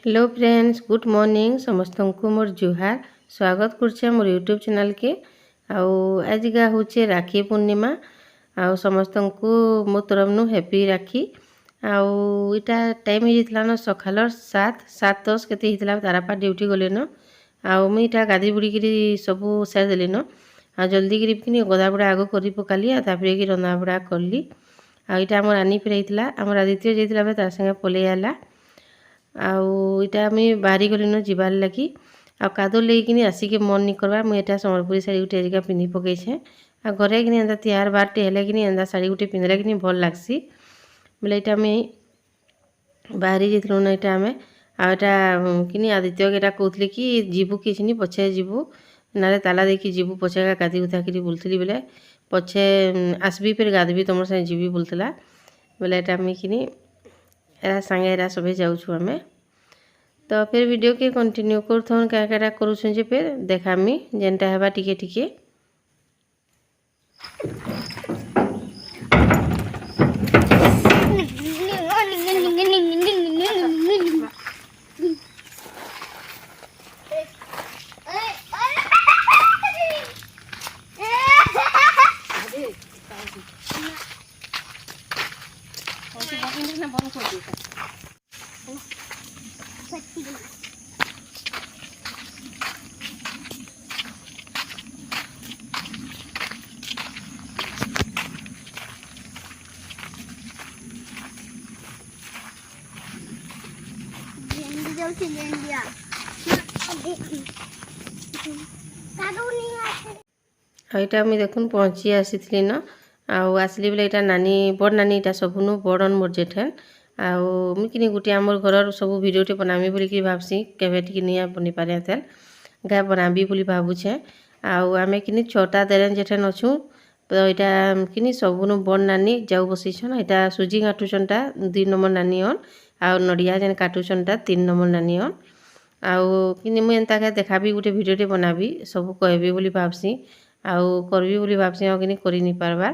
Hello friends, good morning. समस्त को मोर जुहार। स्वागत करछे मोर यूट्यूब चैनल के। आजिका होचे राखी पूर्णिमा। समस्त को मो तरफ नु हैप्पी राखी। इटा टाइम होता न सकाल 7:10 केते होता तारापा ड्यूटी गले न। मुई इटा गाधी बुड़ी करी सबू सार देली न। जल्दी करी गदा बुड़ा आग कर पकाली तापर कि रंधा बुड़ा कली। इटा मोर आनी फिर होता आम आदित्य जाइला तार संगे पलि आला। इटा मुई बाहरी गली न जीवार लगी। कादो लेकिन आसिके मन नहीं करवा। मुझे यहाँ सम्बलपुरी शाढ़ी गुटे आजिका पिंधि पकईछे। घरे कि एंता तिहार बारटे हेले कि एंता शाढ़ी गुटे पिंधले कि भल लगसी बोले यहाँ मुई बाहरी जाइलु ना। यहाँ आम आटा कि आदित्य के कहते कि जीवु किसी नहीं पछे जीवु ना ताला देखी जीवु पछे गाधी गुधा कर बुलूली बोले पछे आसबी फिर गाधबी तुम सागे जीवी बोलूला बोले यहाँ मुई कि सांगे एरा सभी जाऊँ आम। तो फिर वीडियो के कंटिन्यू कर क्या करूँ फिर देखामी जेनटा हेबा टिके टिके। यहाँ मुझे देखुन पहुँची आसी न आसली बोले यहाँ नानी बड़ नानी यहाँ सबुनु बड़न मोर जेठन मुझे गोटे आमर घर सब भिडियोटे बनामी बोलिकी भावसी केवे टी नहीं बनी पारे तेल गाय बनाबी बोली भावुछे। आमे कि 6टा देरेन जेठन अच्छू। तो यहाँ कि सबुनु बड़ नानी जाऊ बसीछन। यहाँ सुजी काटुचनटा 2 नंबर नानी अन नड़िया जेन काटुचनटा 3 नंबर नानी अन कि मुझे एंता देखाबी गोटे भिडियोटे बनाबी सब कहबी बोली भावसी करबी बोली भावसी कि करी नहीं पारबार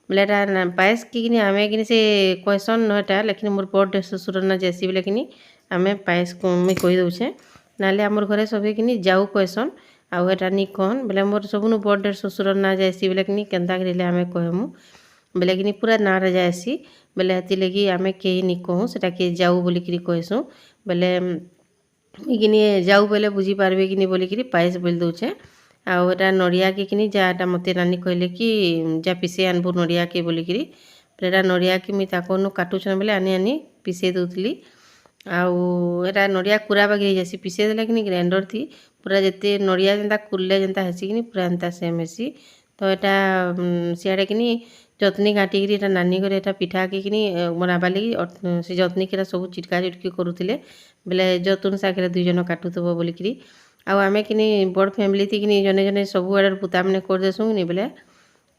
बोले यहाँ पायस कि आमे कि से कहसन नटा लेकिन मोर बड़ ससुर ना जैसी बोले कि आमे पायस मुझे कही दौचे ना आमर घरे सभी कि जाऊ कहसन आटा नहीं कहन बोले मोर सबुनु बड़ ससुर ना जैसी बोले कि केन्ता करें आमे कहमु बोले कि पूरा ना रे जाएसी बोले हेती लगी आमे कहीं नहीं कहूँ सेटा के जाऊ बोलिकी कहसूँ बोले कि जाऊ बोले बुझी पारबे कि बोलिकी पायस बोल दौचे। आटा नड़िया के कि जाटा मत नानी कहले कि जा पिसे आनबू नड़िया के बोलिकी बोले नड़िया कि मुझे ताकू काटुछन बोले आनी आनी पिसे दौली। आटा नड़िया कुरा बागी जासी पिसे देले कि ग्राइंडर थी पूरा जिते नड़िया जेनता कुरले जेनता हेसी कि पूरा एंता सेम हेसी। तो यहाँ सियाड़े कि जतनी काटिकी यहाँ नानी घर यहाँ पिठा के बनाबार लगी से जतनी के सब चिटका चिटकी करुले बोले जतुन सागे 2 जन काटुथब बोलिकी आमे कि बड़ फैमिली थी कि जने जने सब आड़े बुता मैंने करदेसुँ कि बोले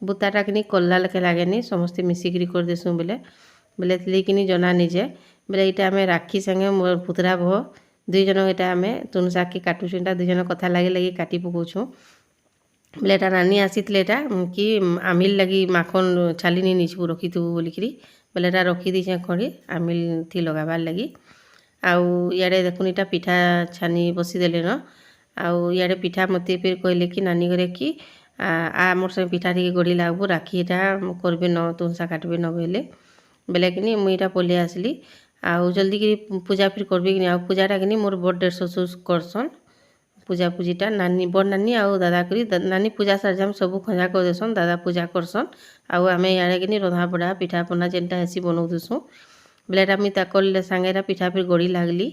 बुताटा कि कला लेखे लगे समस्ते मिसिकी करदेसुँ बोले बोले कि जना निजे बोले यहाँ आम राखी संगे मोर पुतरा भो 2 जन यहाँ आम तुन शाग के काटुछुँ 2 जन कथा लगे लगे काटी पकाऊँ बोले यहाँ नानी आसी यहाँ कि आमिल लगी माखन छाली नहीं नीचू रखीथबू बोलिकी बोले यहाँ रखी दीचे खड़ी आमिल थी लगाबार लगी। इे देखुन यहाँ पिठा छानी बसीदेले न इे पिठा मत फिर कहले कि नानी घरे कि मोर संगे पिठा टी गढ़ी लागबू राखी यहाँ करबे न तुनसा काटबे न बोले बोले कि मुई यहाँ पलि आसली जल्दी कि पूजा फिर करबे कि पूजाटा कि मोर बड़ ससुर करसन पूजा पूजीटा नानी बड़ नानी दादा करी नानी पूजा सारजाम सब खंजा कर देसन दादा पूजा करसन आमे इे कि रंधा बड़ा पिठा पना जेनटा हेसी बनाऊ देसुँ बोले यहाँ मुझे ताकल सांगे पिठा फिर गढ़ी लागली।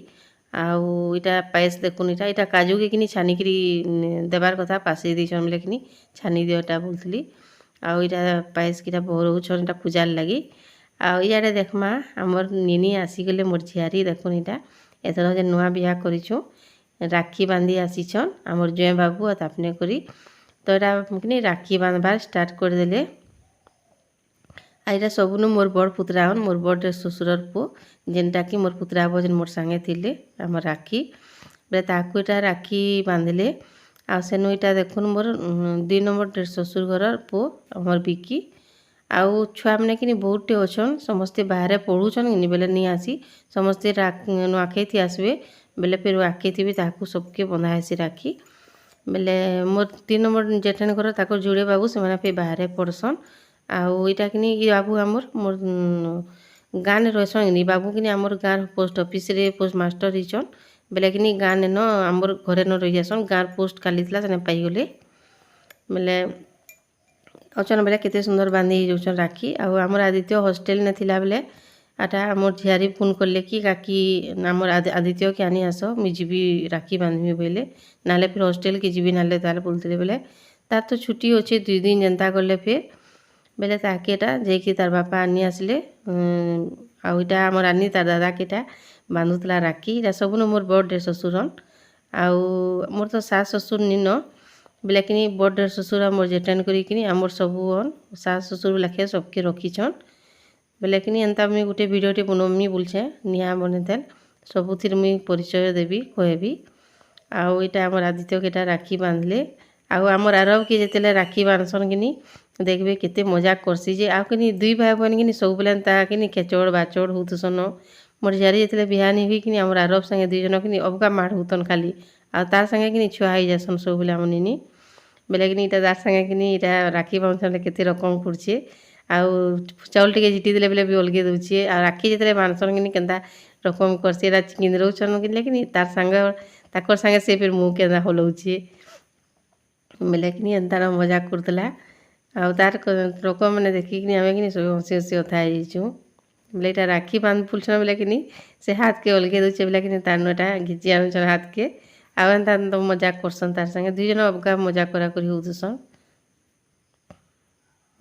यहाँ पायस देखुन यहाँ काजू के कि छानिकी देवार कथा पासी दीछन बोले कि छानी दियो यहाँ बोलती यहाँ पायस कि भरऊन यहाँ पूजार लगी। इे देखमा आमर निनी आसीगले मोर झियारी देखुन यहाँ एथर जे नुआ बिहा करिछुँ राखी बांधी आसीछन आमर जुए बाबू और तापने करी। तो यहाँ कि राखी बांधबार स्टार्ट करदेले। यहाँ सबुनु मोर बड़ पुतरा हन मोर बड़ ससुरर पु जेनटा कि मोर पुतरा बो जेन मोर संगे थिले आमर राखी बोले ताकू यहाँ राखी बांधले सेनु यहाँ देखुन मोर 2 नंबर ससुर घर पु आमर बिकी आउ छुआ मैंने कि बहुतटे अच्छन समस्ते बाहर पढ़ुछन कि बेले नहीं आसी समस्ते नुआखाई थी आसबे बेले फिर आखी थी ताकू सबके बंधा हेसी राखी बेले मोर 3 नंबर जेठानी घर ताको जुड़े बाबू से फिर बाहर पढ़सन आउ इटा कि ये बाबू आमर मोर गाँव में रहसन कि बाबू कि आमर गाँव पोस्ट ऑफिस रे पोस्ट मास्टर हिचन बेले कि गाँव न आमर घरे न रही जासन गाँव पोस्ट खाली था से पाईगले बेले अच्छन बेले केते सुंदर बांधी जाऊन राखी आमर आदित्य हॉस्टेल ने थिला बेले आटा आमर झियारी फोन करले कि काकी आमर आदित्य के आनी आस मुझे जीवी राखी बांधमी बोले ना फिर हॉस्टेल के जीवी ना बोलते बेले तार तो छुट्टी अच्छे 2 दिन जनता गले फिर बेले ताके जाकि तार बापा आनी आसले आईटा आमर आनी तार दादा केटा बांधुला राखी इटा सबुन मोर बड़े ससुरन आउ मोर तो सास ससुर निन बेले कि बड़े ससुर मोर जेटेन करी आमर सबून सास ससुर लाखे सबके रखीछन बेले कि एंता मुई गोटे भिडियोटे बनमी बोलछे निया बनेतेल सबुथिर मुई परिचय देवी कहबी आउ इटा आमर आदित्य केटा राखी बांधले आउ आमर आरब के जेतेले राखी बांधसन कि देखबे केते मजाक करसी जे आउ कि 2 भाई बहन कि सब बेले कि खेचड़ बाचड़ होतुसन मोर झियारी जेतेले बिहानी हुई कि आमर आरब संगे 2 जन कि अबका माड़ होतन खाली आ तार संगे कि छुआ हो जासन सब बेले आम निनी बेले कि इटा तार संगे कि इटा राखी बांधसन केते रकम पड़छे आउ चाउल टिके जिटी देले बेले भी अलगे दउछे आ राखी जेतेले बांधसन कि केनता रकम करसी एटा किंदरउछन कि तार संग ताकर संगे से फिर मुँह केनता हलउछे बेले कि एंता मजाक करतला आउ तार रकम मैंने देखिक आम कि सब हसी हसी अथा हो बोले इटा राखी बांध पुलछन बोले कि से हाथ के अलगे दउछे बोले कि तार नटा घिची आनुछन हाथ के आउ एंता तो मजाक करसन तार संगे 2 जन अबका मजाक करा करी होतुसन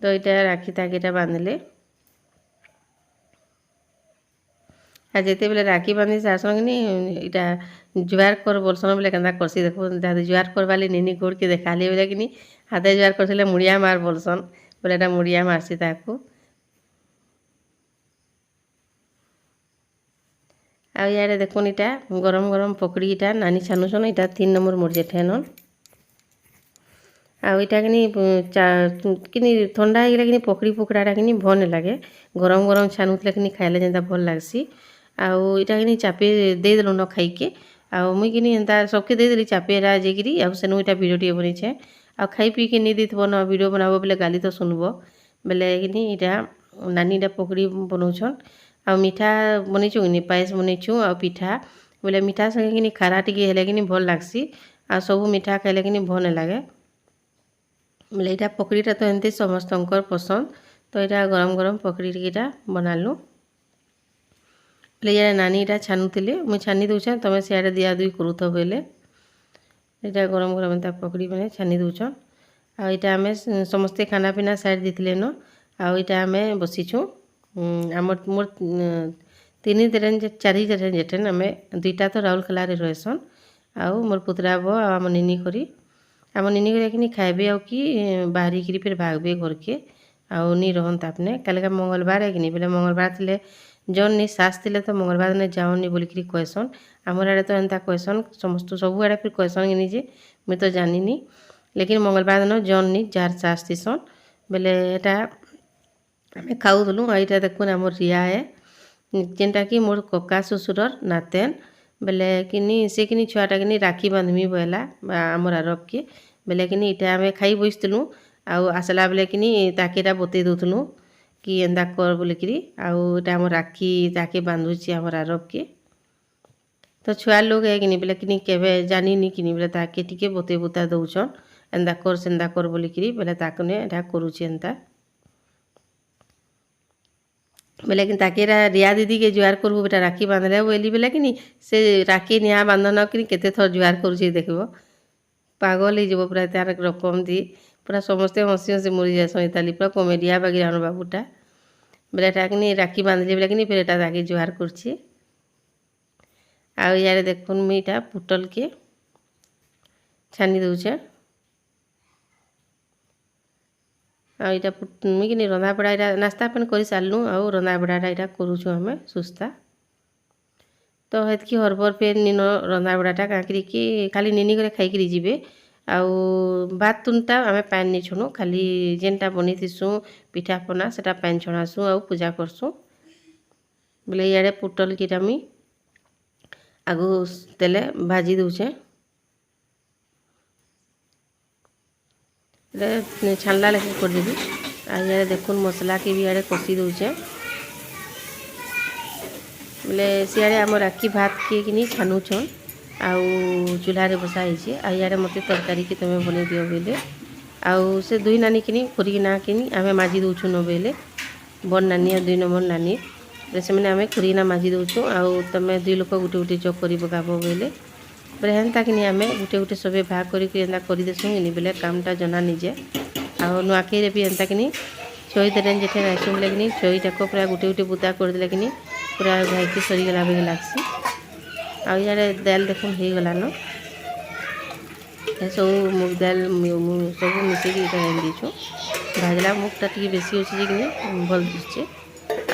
तो इटा राखी ताकेटा बांधले आ जेते बेले राखी बांधी सारसन कि इटा जुआर कर बोलसन बोले केन्ता करसी देखो जुआर करवाली निनी गोड़ के देखाली बोले कि हाथे जुआर करथिले मुड़िया मार बोलसन बोले एटा मुड़िया मारसी ताकू आ यारे देखुन इटा गरम गरम पकड़ी इटा नानी छानुसन इटा 3 नंबर मोर जेठेन आउ इटा कि ठंडा हो गला कि पकड़ी पकड़ाटा कि भल नहीं लगे गरम गरम छानुले कि खाइले जेनता भल लगसी आउ इटा कि चापे देदेलु न खाइके आउ मुई कि एंता सबके देदेली चापेरा जेगिरी आउ सेनु इटा भिडियोटे बनेछे आउ खाई पी के नहीं देथबो न वीडियो बनाबो बेले गाली तो सुनबो बेले कि इटा नानी इटा पकड़ी बनाउछन आउ मीठा बनैछु कि पायस बनैछु आउ पिठा बोले मीठा संगे कि खारा टिके हेले कि भल लागसी आ सब मीठा खाइले कि भल नहीं लगे बोले इटा पकड़ीटा तो एमती समस्तंकर पसंद तो इटा गरम गरम पकड़ी टिकेटा बनालु बोले यार नानी इटा छानुले मुई छानी दउछे तमे सियाड़े दिया दुई करूथ बोले इटा गरम गरम एंता पकड़ी बने छानी दउछन आ इटा आमे समस्ते खाना पीना साइड दिथिले न आ इटा आमे बसिछु आमर मोर 3 जेठन 4 जेठन जेठन आमे 2टा तो राउरकेला रे रहसन आउ मोर पुतरा बो आम निनी करी आम निनी करी कि खाइबे आउ कि बाहरी करी फिर भागबे घर के आउ नहीं रहन तापने कालका मंगलवार है कि बोले मंगलवार थे जौन नहीं सास थे तो मंगलवार दिन जाओनी बोलिकी कहसन आमर आड़े तो एंता कहसन समस्त सब आड़े फिर कहसन कि जे मुझे तो जानी लेकिन मंगलवार दिन जौन नहीं जार सास थीसन बोले एटा आम खाऊलु यहाँ देखुन आमर रिया है जेनटा कि मोर कका ससुरर नातेन बोले कि से कि छुआटा कि राखी बांधमी बोला आमर आरब के बोले कि इटा आम खाई बसलु आउ आसला बेले कि ताकेटा बतई दउथलु कि एंता कर बोलिकी आउ इटा आम राखी ताके बांधुची आमर आरब के तो छुआ लोग है कि बोले कि केवे जानी कि बोले ताके टिके बतई बुता दउछन एंता कर सेंता कर बोलिकी बोले ताकने एटा करुची एंता बोले कि ताके रिया दीदी के जुआर करबू बेटा राखी बांधले बोली बोले कि से राखी निया बांधन कि केते थर जुआर करुची देखब पागल हो पूरा तार रकम दी पूरा समस्ते हसी हसी मरी जासन इताली पूरा कमेडिया बागी राणु बाबूटा बोले कि राखी बांधली बोले कि फिर एटा ताके जुआर करछी आउ यार देखुन मुई इटा पुटल के छानी दउछे आ इटा मुई कि रंधा बड़ा इटा नास्ता पान कर सारलु आउ रंधा बड़ाटा इटा करूछु हमें सुस्ता तो हेतकी हरबर पे निन रंधा बड़ाटा काकरी कि खाली निनी करे खाई करी जीवे आउ भात तुनटा आमे पैन नहीं छुनु खाली जेनटा बनीथिसु पिठा पना सेटा पैन छणासु आउ पूजा करसु बोले इे पुटल कीटा मुई आगु तेले भाजी दूचे छानला लेकिन करदेवी आइए देखुन मसला के भी आड़े कषी दूचे बोले सियाड़े आम राखी भात किए छानुछन आउ चूल्हा बसा आइए मत तरकारी की तुम्हें बन दियो बोले आउ से दुई नानी किनी खुरी ना किनी आमे माजी दौचु न बोले बड़ नानी और 2 नंबर नानी से मैंने आम खुरी ना माजी दौचु आउ तुम 2 लोक गुटे गुटे चक कर पकाब बोले बोले हेन्ता कि आम गुटे गुटे सब भाग करदेसुँ कि बोले कामटा जना निजे आउ नुआखई भी एंता कि छई देन जेठे नाचु बोले कि छईटाक पूरा गुटे गुटे बुता करदे कि पूरा घाईकी सरीगला बेगे लगसी आउ इे दाल देखुन हो गलान सब मुग दाल सब मिसेक रांधीछुँ भाजला मुगटा टी बेसी अच्छे कि भल दिशे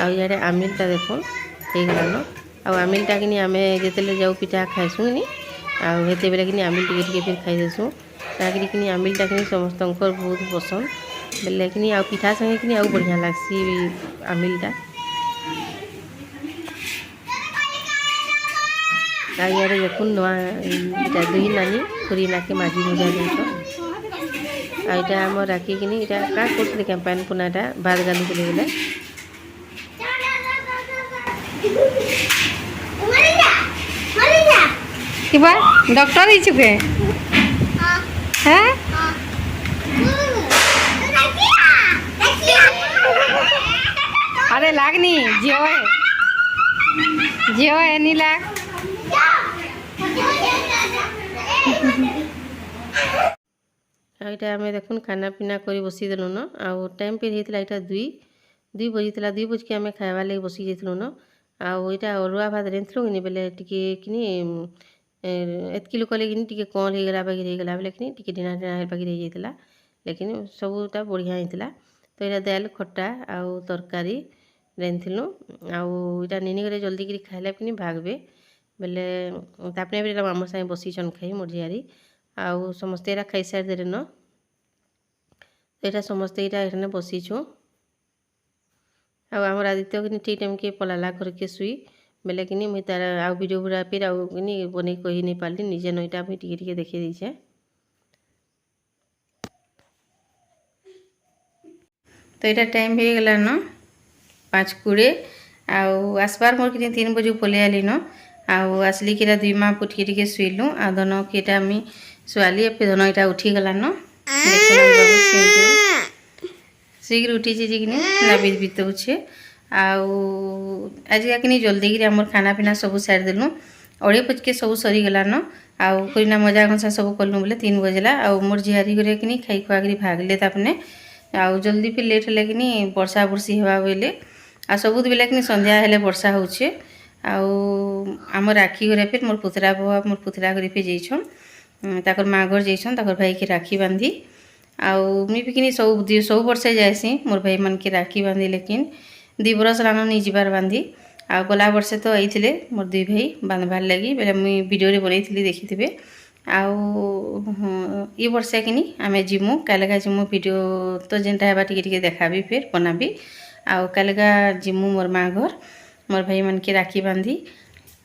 आउ आमिलटा देखुन हो गलान आमिलटा कि आम जिते जाऊ पिठा खाइसुँ कि आते बेले कि आमिल टे फिर खाईदेसुँ ताकि आमिलटा कि समस्त बहुत पसंद बेले कि आ पिठा संगे कि आउ बढ़िया लगसी आमिलटा आइए देखुन नुआ दुई नानी खुरी नाके माजी भजा देछ आईटा आम राखी कि इटा का करते क्या पैन पुनाटा भात गालू बोले बोले किबा डॉक्टर ही चुके हैं अरे लागनी जियो है नी लाग आईटा आम देखुन खाना पीना कर बसी देलु न आउ टाइम पे होता यहाँ 2 बजीला 2 बज के आम खाइबा लगे बसी जाइलु न आउ यहाँ अरुआ भात रांधलु कि बोले टी एतकी लोक लगे टी कल होगा बागिर होगा बोले कि ढीना ढीना बागिर हो जाता लेकिन सबूटा बढ़िया होता तो यहाँ दाल खट्टा आउ तरकारी रांधलु आउ यहाँ निनी घरे जल्दी कर खाइला कि भागबे बोले तापने भी आम सागे बसीछन खाई मोर झियारी आउ समस्ते यहाँ खाई सारी दे न तो यहाँ समस्ते यहाँ बसीछु आम आदित्य कि ठीक टाइम के पलाला करके शुई बोले कि मुझे तार आउ वीडियो बुरा फिर आउ बन कही नहीं पार्ली निजे नईटा मुझे टी देखी दीचे तो यहाँ टाइम हो गला न 5:20 आउ आसबार मोर कि 3 बजे पलि आली न आउ आसली कि 2 माँ पुटकी टी शुइलु आ धन कि आम शुआली पे धन यहाँ उठी गला न शीघ्र उठी कि ना बीतौछे आउ आज कि जल्दी कि आम खाना पीना सब सारी देलु 2:30 सब सरीगला न आउ कोईना मजा घंसा सब कलु बोले 3 बजला आउ मोर झियारी घरे कि खाई खुआकरी भागले तापने आउ जल्दी फिर लेट है कि वर्षा बुर्षी हवा बोले आ सबुत बेले कि संध्या हेले वर्षा होचे आउ आम राखी घरे फिर मोर पुतरा बुआ मोर पुतरा घरे फिर जाइछन ताकर माँ घर जाइछन ताकर भाई के राखी बांधी आउ मुई भी कि सब वर्षे जाएसी मोर भाई मन के राखी बांधी लेकिन 2 बरस लान नहीं जीवार बांधी आ गला वर्षे तो आईथिले मोर 2 भाई बांधबार लगी बेले मुई वीडियो बनई देखिथे आउ ये वर्षे कि आम जीमु कालगा जीमु वीडियो तो जेनटा हेबा टिके देखाबी फिर बनाबी आउ कालगा जीमु मोर माँ घर मोर भाई मन के राखी बांधी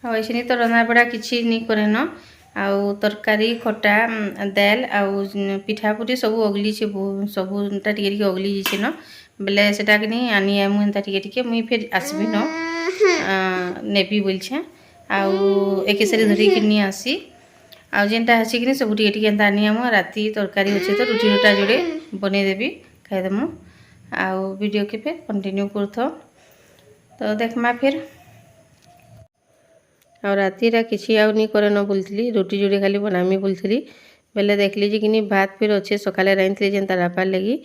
आईसे तो रंधा बड़ा किसी नहीं करे न आउ तरकारी खट्टा दाल आउ पिठापुटी सब अगली सबूटा टे अगली जाइए न बेले सेटा कि आनी मुझे टे मुई फिर आसबी न नेबी बोलछे आउ एक सारी धरिकी नहीं आसी आउ जेनटा आसी कि सब टे टे आनी आम राति तरकारी अच्छे तो रुटी रुटा जोड़े बनईदेवी खाईदेमु आउ वीडियो के फिर कंटिन्यू करथो तो देखमा फिर आ राति किसी आउ नहीं करे न बोलती रुटी जोड़े खाली बनामी बोलती बेले देखली कि भात फिर अच्छे सकाले रांधली जेन तारापार लगी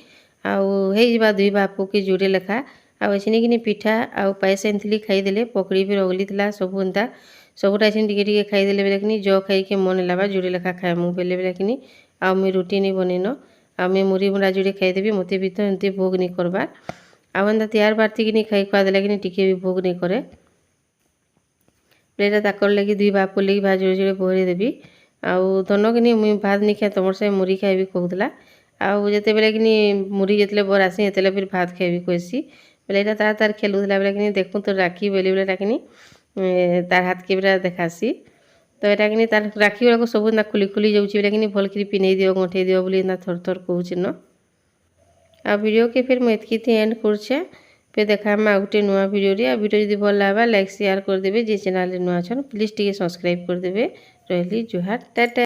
आउ हो 2 बापू के जोड़े लेखा आने कि पिठा आउ पायस आनी खाईदे पकड़ी फिर अगली सब एंता सबुटा टे खाईदे बेले कि ज खाई मन लगा जोड़े लेखा खाएमु बेले बेले कि आउ मुई रुटी नहीं बनईन आ मुई मुड़ी मुड़ा जोड़े खाईदेवी मत भी तो एमती भोग नहीं करबार आउ एंता तैयार बारती कि खाई खुआ देला कि टिके भी भोग नहीं करे प्लेटा ताकर लगी 2 बापू लगी भात जोड़े जोड़े बहरी देवी ଆଉ ଧନ କିନି ମୁଇଁ ଭାତ ନି ଖାଏ ତମର ସାଙ୍ଗେ ମୁଢ଼ି ଖାଇବି କହୁଥିଲା ଆଉ ଯେତେବେଳେ କିନି ମୁଢ଼ି ଯେତେବେଳେ बर आसी ସେତେବେଳେ ଫିर ଭାତ ଖାଇବି କହିସି ବେଲେ ଏଇଟା ତାର ଖେଲୁଥିଲା ବେଲେ କିନି ଦେଖୁn ତ ରାକ୍ଷୀ ବେଲି ବେଲେଟା କିନି ତାର ହାତକେ ପୁରା ଦେखाସି ତ ଏଟା କିନି ତାର ରାକ୍ଷୀ ବେଳକୁ ସବୁ ନା ଖୁଲି ଖୁଲି ଯାଉଛି ବେଲେ କିନି ଭଲ କରି ପିନେଇ ଦିଅ ଗଣ୍ଠେଇ ଦିଅ ବୋଲି ନା ଥର ଥର କହୁଛି ନ ଆଉ ভিডিও কে ফির ମୁଁ ଏତିକି ଏଣ୍ଡ କରୁଛେ ଫିर ଦେଖାମା ଆଉ ଗୋଟେ ନୂଆ ଭିଡ଼ିଓରେ ଆଉ ଭିଡ଼ିଓ ଯଦି ଭଲ ଲାଗବା ଲାଇକ୍ ସେୟାର କରିଦେବେ ଯେ ଚ୍ୟାନେଲରେ ନୂଆ ଅଛନ୍ ପ୍ଲିଜ୍ ଟିକେ ସବସ୍କ୍ରାଇବ୍ କରିଦେବେ ରହିଲି ଜୁହାର ଟାଟା।